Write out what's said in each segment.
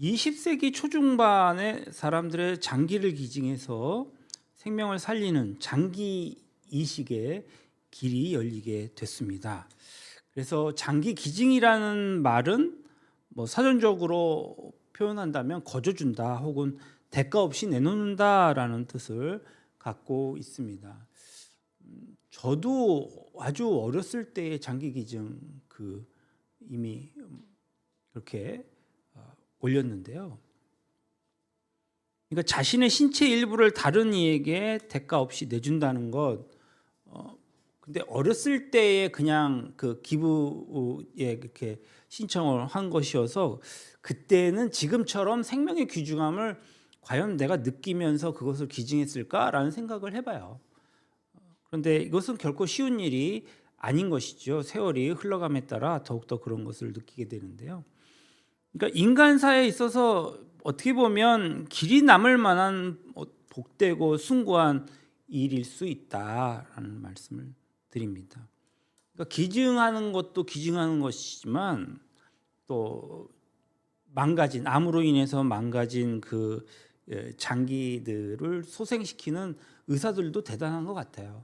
20세기 초중반의 사람들의 장기를 기증해서 생명을 살리는 장기 이식의 길이 열리게 됐습니다. 그래서 장기 기증이라는 말은 사전적으로 표현한다면 거저준다 혹은 대가 없이 내놓는다라는 뜻을 갖고 있습니다. 저도 아주 어렸을 때의 장기 기증 이미 그렇게 올렸는데요. 그러니까 자신의 신체 일부를 다른 이에게 대가 없이 내준다는 것. 근데 어렸을 때에 그냥 그 기부에 이렇게 신청을 한 것이어서 그때는 지금처럼 생명의 귀중함을 과연 내가 느끼면서 그것을 기증했을까라는 생각을 해봐요. 그런데 이것은 결코 쉬운 일이 아닌 것이죠. 세월이 흘러감에 따라 더욱더 그런 것을 느끼게 되는데요. 그러니까 인간사에 있어서 어떻게 보면 길이 남을 만한 복되고 숭고한 일일 수 있다라는 말씀을 드립니다. 그러니까 기증하는 것도 기증하는 것이지만 또 암으로 인해서 망가진 그 장기들을 소생시키는 의사들도 대단한 것 같아요.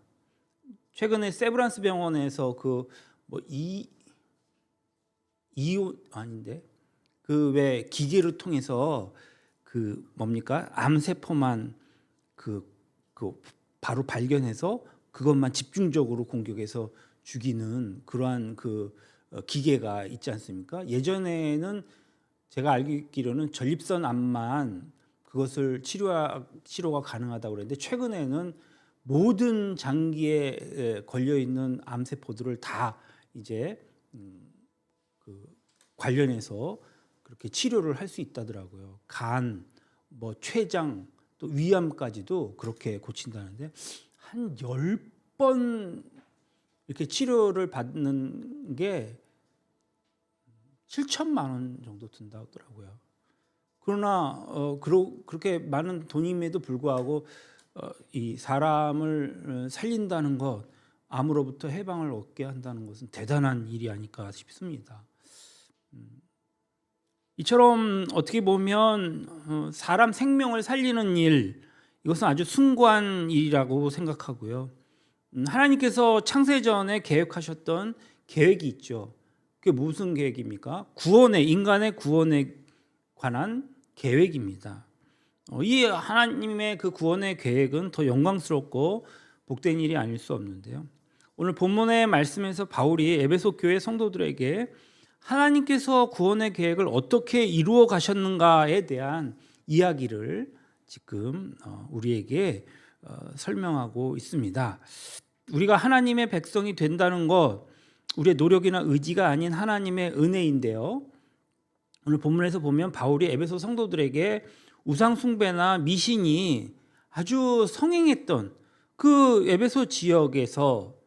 최근에 세브란스 병원에서 왜 기계를 통해서 암세포만 바로 발견해서 그것만 집중적으로 공격해서 죽이는 그러한 기계가 있지 않습니까? 예전에는 제가 알기로는 전립선 암만 그것을 치료가 가능하다고 그랬는데 최근에는 모든 장기에 걸려 있는 암세포들을 다 이제 관련해서 그렇게 치료를 할 수 있다더라고요. 간, 췌장, 또 위암까지도 그렇게 고친다는데 한 10번 이렇게 치료를 받는 게 7천만 원 정도 든다더라고요. 그러나 그렇게 많은 돈임에도 불구하고 이 사람을 살린다는 것, 암으로부터 해방을 얻게 한다는 것은 대단한 일이 아닐까 싶습니다. 이처럼 어떻게 보면 사람 생명을 살리는 일, 이것은 아주 숭고한 일이라고 생각하고요. 하나님께서 창세전에 계획하셨던 계획이 있죠. 그게 무슨 계획입니까? 인간의 구원에 관한 계획입니다. 이 하나님의 그 구원의 계획은 더 영광스럽고 복된 일이 아닐 수 없는데요. 오늘 본문의 말씀에서 바울이 에베소 교회 성도들에게 하나님께서 구원의 계획을 어떻게 이루어 가셨는가에 대한 이야기를 지금 우리에게 설명하고 있습니다. 우리가 하나님의 백성이 된다는 것, 우리의 노력이나 의지가 아닌 하나님의 은혜인데요. 오늘 본문에서 보면 바울이 에베소 성도들에게 우상 숭배나 미신이 아주 성행했던 그 에베소 지역에서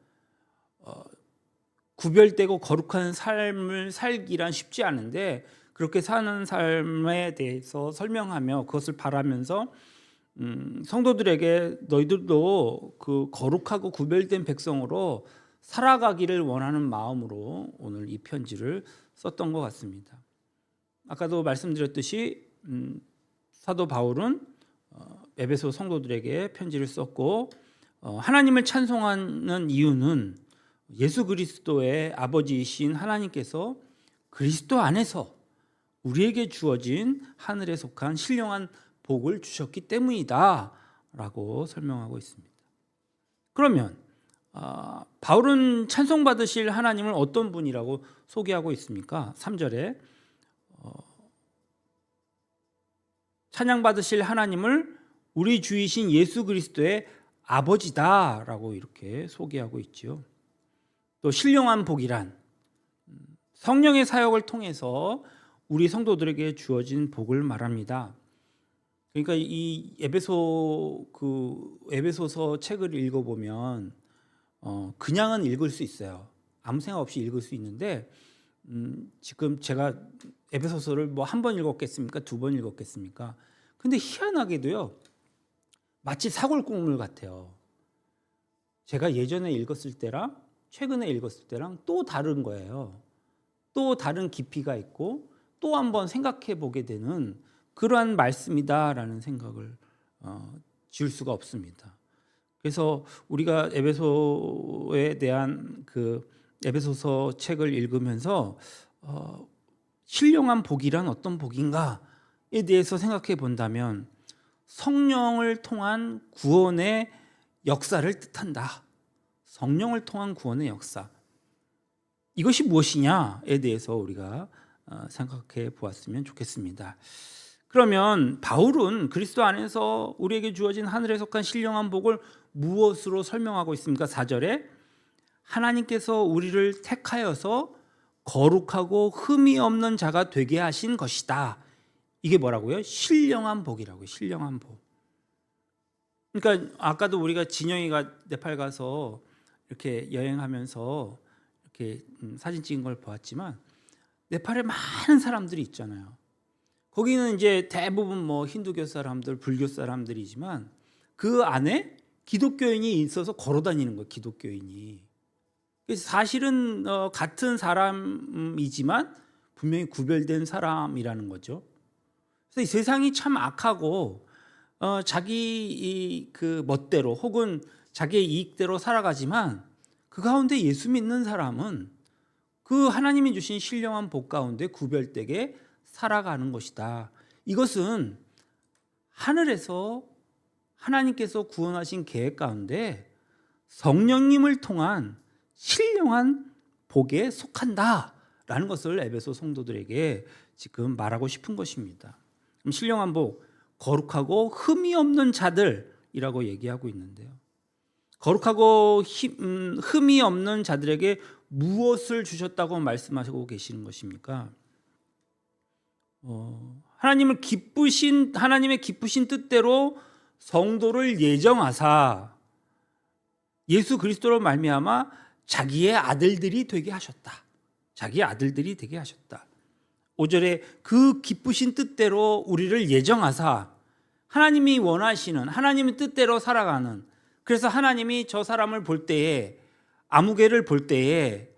구별되고 거룩한 삶을 살기란 쉽지 않은데 그렇게 사는 삶에 대해서 설명하며 그것을 바라면서 성도들에게 너희들도 그 거룩하고 구별된 백성으로 살아가기를 원하는 마음으로 오늘 이 편지를 썼던 것 같습니다. 아까도 말씀드렸듯이 사도 바울은 에베소 성도들에게 편지를 썼고 하나님을 찬송하는 이유는 예수 그리스도의 아버지이신 하나님께서 그리스도 안에서 우리에게 주어진 하늘에 속한 신령한 복을 주셨기 때문이다 라고 설명하고 있습니다. 그러면 바울은 찬송받으실 하나님을 어떤 분이라고 소개하고 있습니까? 3절에 찬양받으실 하나님을 우리 주이신 예수 그리스도의 아버지다라고 이렇게 소개하고 있죠. 또 신령한 복이란 성령의 사역을 통해서 우리 성도들에게 주어진 복을 말합니다. 그러니까 이 에베소서 책을 읽어보면 그냥은 읽을 수 있어요. 아무 생각 없이 읽을 수 있는데 지금 제가 에베소서를 한 번 읽었겠습니까? 두 번 읽었겠습니까? 근데 희한하게도요, 마치 사골국물 같아요. 제가 예전에 읽었을 때랑 최근에 읽었을 때랑 또 다른 거예요. 또 다른 깊이가 있고 또 한번 생각해 보게 되는 그러한 말씀이다라는 생각을 지울 수가 없습니다. 그래서 우리가 에베소에 대한 그 에베소서 책을 읽으면서 신령한 복이란 어떤 복인가에 대해서 생각해 본다면 성령을 통한 구원의 역사를 뜻한다. 성령을 통한 구원의 역사. 이것이 무엇이냐에 대해서 우리가 생각해 보았으면 좋겠습니다. 그러면 바울은 그리스도 안에서 우리에게 주어진 하늘에 속한 신령한 복을 무엇으로 설명하고 있습니까? 4절에 하나님께서 우리를 택하여서 거룩하고 흠이 없는 자가 되게 하신 것이다. 이게 뭐라고요? 신령한 복이라고요. 신령한 복. 그러니까 아까도 우리가 진영이가 네팔 가서 이렇게 여행하면서 이렇게 사진 찍은 걸 보았지만 네팔에 많은 사람들이 있잖아요. 거기는 이제 대부분 뭐 힌두교 사람들, 불교 사람들이지만 그 안에 기독교인이 있어서 걸어 다니는 거예요. 기독교인이. 그래서 사실은 같은 사람이지만 분명히 구별된 사람이라는 거죠. 그래서 이 세상이 참 악하고 자기 그 멋대로 혹은 자기의 이익대로 살아가지만 그 가운데 예수 믿는 사람은 그 하나님이 주신 신령한 복 가운데 구별되게 살아가는 것이다. 이것은 하늘에서 하나님께서 구원하신 계획 가운데 성령님을 통한 신령한 복에 속한다라는 것을 에베소 성도들에게 지금 말하고 싶은 것입니다. 신령한 복, 거룩하고 흠이 없는 자들이라고 얘기하고 있는데요. 거룩하고 흠이 없는 자들에게 무엇을 주셨다고 말씀하시고 계시는 것입니까? 하나님의 기쁘신 뜻대로 성도를 예정하사 예수 그리스도로 말미암아 자기의 아들들이 되게 하셨다. 자기의 아들들이 되게 하셨다. 5절에 그 기쁘신 뜻대로 우리를 예정하사 하나님이 원하시는 하나님의 뜻대로 살아가는, 그래서 하나님이 저 사람을 볼 때에 아무개를 볼 때에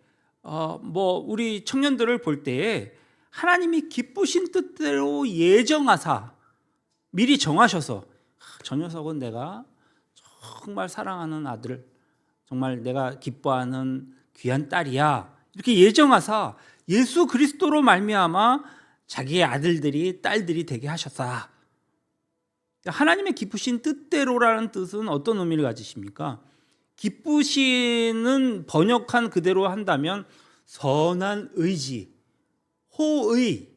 우리 청년들을 볼 때에 하나님이 기쁘신 뜻대로 예정하사 미리 정하셔서 저 녀석은 내가 정말 사랑하는 아들, 정말 내가 기뻐하는 귀한 딸이야, 이렇게 예정하사 예수 그리스도로 말미암아 자기의 아들들이 딸들이 되게 하셨다. 하나님의 기쁘신 뜻대로라는 뜻은 어떤 의미를 가지십니까? 기쁘시는 번역한 그대로 한다면 선한 의지, 호의,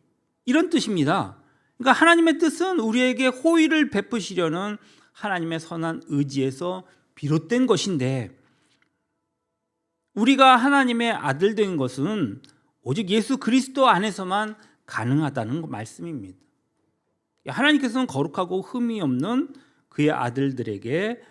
이런 뜻입니다. 그러니까 하나님의 뜻은 우리에게 호의를 베푸시려는 하나님의 선한 의지에서 비롯된 것인데, 우리가 하나님의 아들 된 것은 오직 예수 그리스도 안에서만 가능하다는 말씀입니다. 하나님께서는 거룩하고 흠이 없는 그의 아들들에게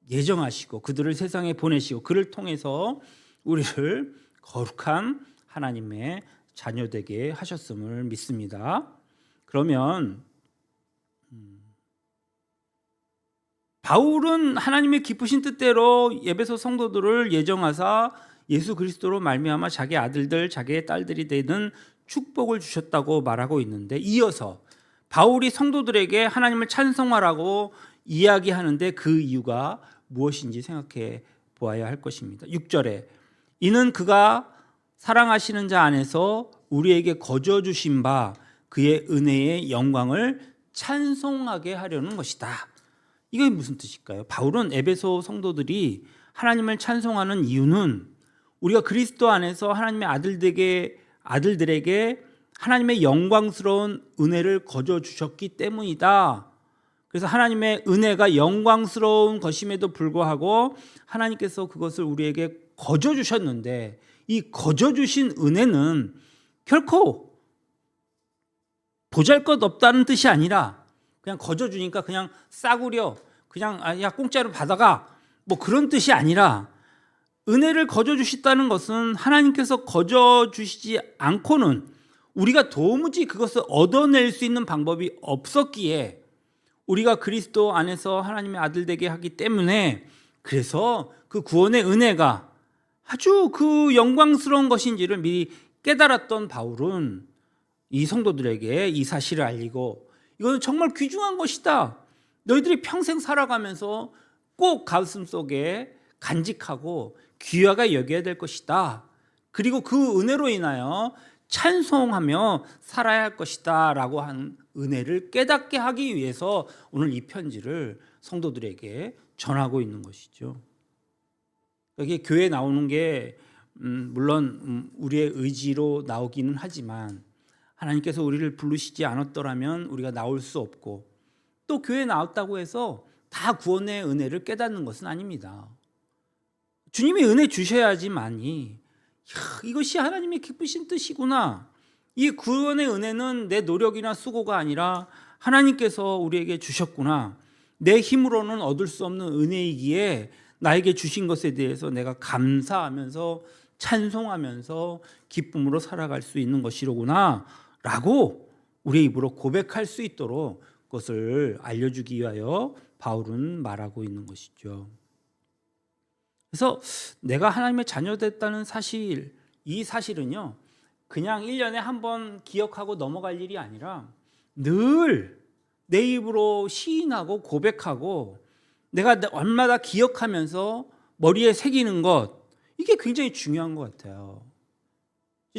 예정하시고 그들을 세상에 보내시고 그를 통해서 우리를 거룩한 하나님의 자녀되게 하셨음을 믿습니다. 그러면 바울은 하나님의 기쁘신 뜻대로 에베소 성도들을 예정하사 예수 그리스도로 말미암아 자기 아들들, 자기의 딸들이 되는 축복을 주셨다고 말하고 있는데, 이어서 바울이 성도들에게 하나님을 찬송하라고 이야기하는데 그 이유가 무엇인지 생각해 보아야 할 것입니다. 6절에 이는 그가 사랑하시는 자 안에서 우리에게 거저 주신 바 그의 은혜의 영광을 찬송하게 하려는 것이다. 이게 무슨 뜻일까요? 바울은 에베소 성도들이 하나님을 찬송하는 이유는 우리가 그리스도 안에서 하나님의 아들들에게 하나님의 영광스러운 은혜를 거저 주셨기 때문이다. 그래서 하나님의 은혜가 영광스러운 것임에도 불구하고 하나님께서 그것을 우리에게 거저 주셨는데, 이 거저 주신 은혜는 결코 보잘것없다는 뜻이 아니라 그냥 거저 주니까 그냥 싸구려, 그냥 야 공짜로 받아가, 뭐 그런 뜻이 아니라, 은혜를 거저 주셨다는 것은 하나님께서 거저 주시지 않고는 우리가 도무지 그것을 얻어낼 수 있는 방법이 없었기에 우리가 그리스도 안에서 하나님의 아들 되게 하기 때문에, 그래서 그 구원의 은혜가 아주 그 영광스러운 것인지를 미리 깨달았던 바울은 이 성도들에게 이 사실을 알리고 이거는 정말 귀중한 것이다. 너희들이 평생 살아가면서 꼭 가슴속에 간직하고 귀하게 여겨야 될 것이다. 그리고 그 은혜로 인하여 찬송하며 살아야 할 것이다 라고 한 은혜를 깨닫게 하기 위해서 오늘 이 편지를 성도들에게 전하고 있는 것이죠. 여기 교회에 나오는 게 물론 우리의 의지로 나오기는 하지만 하나님께서 우리를 부르시지 않았더라면 우리가 나올 수 없고, 또 교회에 나왔다고 해서 다 구원의 은혜를 깨닫는 것은 아닙니다. 주님이 은혜 주셔야지만이 이것이 하나님의 기쁘신 뜻이구나, 이 구원의 은혜는 내 노력이나 수고가 아니라 하나님께서 우리에게 주셨구나, 내 힘으로는 얻을 수 없는 은혜이기에 나에게 주신 것에 대해서 내가 감사하면서 찬송하면서 기쁨으로 살아갈 수 있는 것이로구나 라고 우리의 입으로 고백할 수 있도록 그것을 알려주기 위하여 바울은 말하고 있는 것이죠. 그래서 내가 하나님의 자녀됐다는 사실, 이 사실은요 그냥 1년에 한 번 기억하고 넘어갈 일이 아니라 늘 내 입으로 시인하고 고백하고 내가 얼마나 기억하면서 머리에 새기는 것, 이게 굉장히 중요한 것 같아요.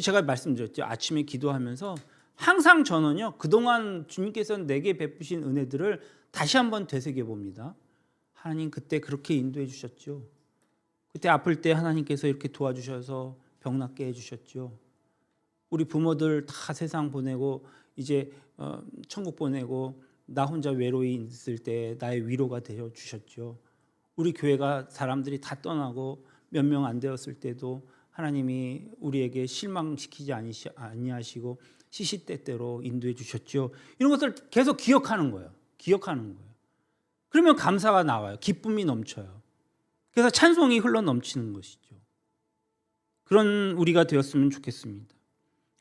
제가 말씀드렸죠. 아침에 기도하면서 항상 저는요 그동안 주님께서 내게 베푸신 은혜들을 다시 한번 되새겨 봅니다. 하나님 그때 그렇게 인도해 주셨죠. 그때 아플 때 하나님께서 이렇게 도와주셔서 병 낫게 해주셨죠. 우리 부모들 다 세상 보내고 이제 천국 보내고 나 혼자 외로이 있을 때 나의 위로가 되어 주셨죠. 우리 교회가 사람들이 다 떠나고 몇 명 안 되었을 때도 하나님이 우리에게 실망시키지 아니하시고 시시때때로 인도해 주셨죠. 이런 것을 계속 기억하는 거예요. 기억하는 거예요. 그러면 감사가 나와요. 기쁨이 넘쳐요. 그래서 찬송이 흘러 넘치는 것이죠. 그런 우리가 되었으면 좋겠습니다.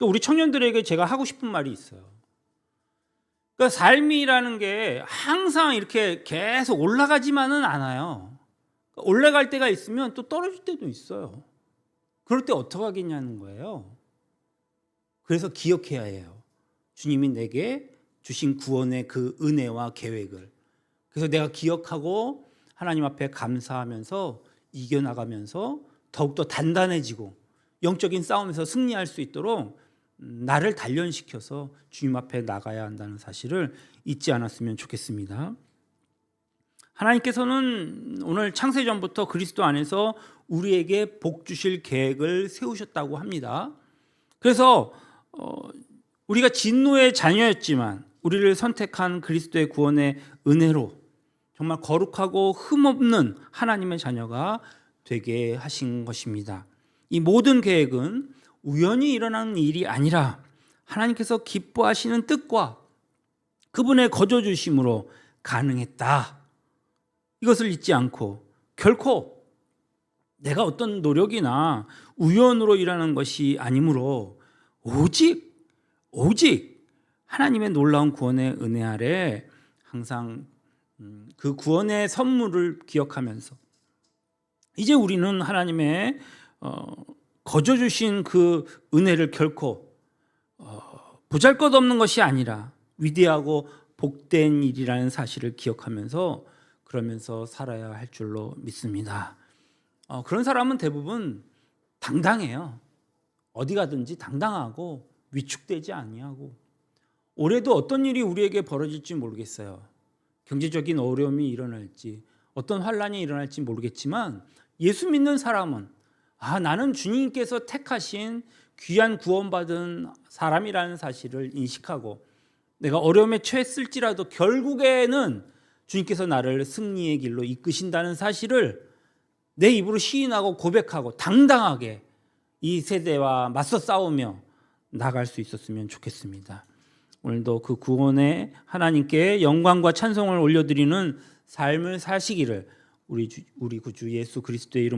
우리 청년들에게 제가 하고 싶은 말이 있어요. 그러니까 삶이라는 게 항상 이렇게 계속 올라가지만은 않아요. 올라갈 때가 있으면 또 떨어질 때도 있어요. 그럴 때 어떻게 하겠냐는 거예요. 그래서 기억해야 해요. 주님이 내게 주신 구원의 그 은혜와 계획을. 그래서 내가 기억하고 하나님 앞에 감사하면서 이겨나가면서 더욱더 단단해지고 영적인 싸움에서 승리할 수 있도록 나를 단련시켜서 주님 앞에 나가야 한다는 사실을 잊지 않았으면 좋겠습니다. 하나님께서는 오늘 창세전부터 그리스도 안에서 우리에게 복 주실 계획을 세우셨다고 합니다. 그래서 우리가 진노의 자녀였지만 우리를 선택한 그리스도의 구원의 은혜로 정말 거룩하고 흠없는 하나님의 자녀가 되게 하신 것입니다. 이 모든 계획은 우연히 일어나는 일이 아니라 하나님께서 기뻐하시는 뜻과 그분의 거저주심으로 가능했다. 이것을 잊지 않고 결코 내가 어떤 노력이나 우연으로 일하는 것이 아니므로 오직 하나님의 놀라운 구원의 은혜 아래 항상 그 구원의 선물을 기억하면서 이제 우리는 하나님의 거저 주신 그 은혜를 결코 보잘것없는 것이 아니라 위대하고 복된 일이라는 사실을 기억하면서 그러면서 살아야 할 줄로 믿습니다. 그런 사람은 대부분 당당해요. 어디 가든지 당당하고 위축되지 아니하고. 올해도 어떤 일이 우리에게 벌어질지 모르겠어요. 경제적인 어려움이 일어날지 어떤 환란이 일어날지 모르겠지만 예수 믿는 사람은 나는 주님께서 택하신 귀한 구원받은 사람이라는 사실을 인식하고 내가 어려움에 처했을지라도 결국에는 주님께서 나를 승리의 길로 이끄신다는 사실을 내 입으로 시인하고 고백하고 당당하게 이 세대와 맞서 싸우며 나갈 수 있었으면 좋겠습니다. 오늘도 그 구원의 하나님께 영광과 찬송을 올려드리는 삶을 사시기를 우리 구주 예수 그리스도의 이름으로